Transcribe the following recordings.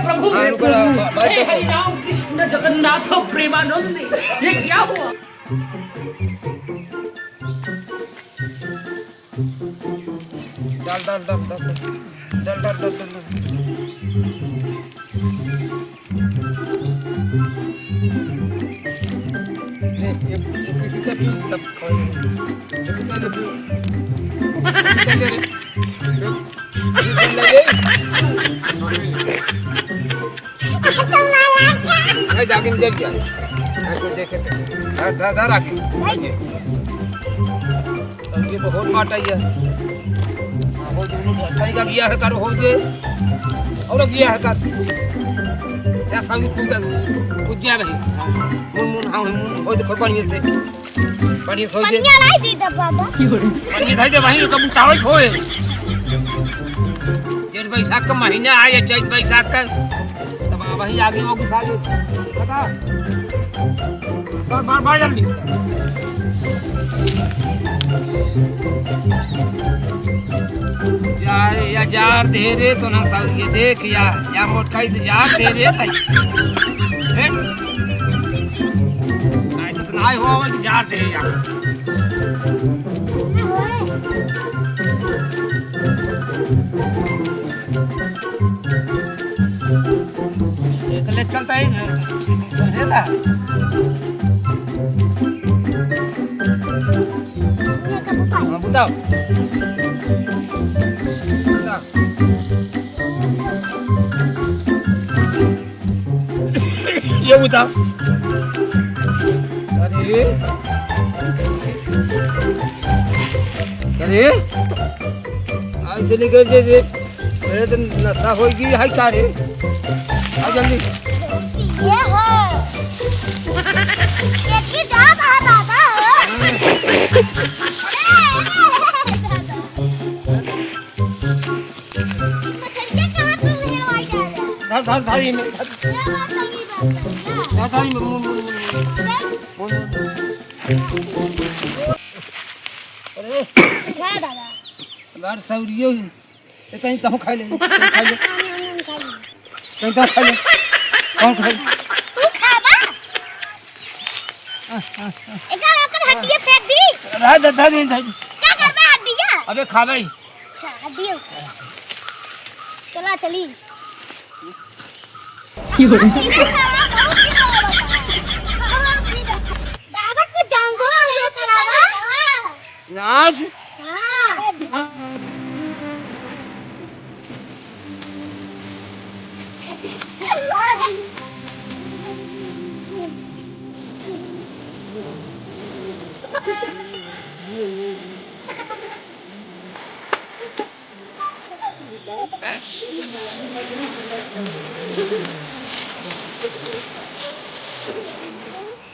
प्रभु हरि राम कृष्ण जगन्नाथ प्रेमानंद, ये क्या हुआ? डाल डाल डाल डाल डाल डाल डाल डाल एक शीशी का पी तब खाओ। जो कितना ले पी कितना ले ले जाके में देख जाए ऐसे देखे धर धर आके ये तो बहुत माटा ही है। हो जो गया है कर हो दे और गया है कर ऐसा भी कूदा कूद गया भाई मुन मुन हाँ मुन हो देखो पानी से पानी सो दे पानी लाई दी तब बाबा पानी धाई दे भाई कब उतावल होए जेठ बैसाख का महीना आया चैत बैसाख का तब वही आगे होगी सागे पता बार बार बार जल्दी यार या जार दे रे तो ना साल ये देख या मोटकाई से जार दे रे तई हैं नहीं तो नहीं हो वो जार दे या एक ले चलता है समझे था बताओ ये बताओ अरे अरे आज से लेकर जैसे मेरे तो नशा होगी हाई क्या रे आ जल्दी ये हो ये की जा दादा धर धर धारी में धर धारी में मुन अरे क्या दादा लार सौरियो ये कहीं तो खा ले कहीं तो खा ले कौन खा तू खाबा एका ओकर हड्डियां फेंक दी रहा दे दिन क्या करबा हड्डियां अबे खा भाई अच्छा हड्डियां चला चली की हो दादा की जांगो है करावा आज हां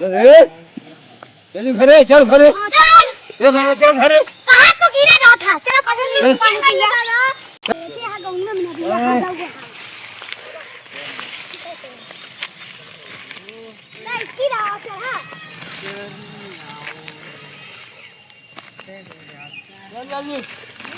अरे चल घरे चल घरे चल घरे कहां तो गिरा जाओ था चलो कभी पानी पिया ऐसे यहां गांव में ना जाऊंगा नहीं गिरा चला चल जल्दी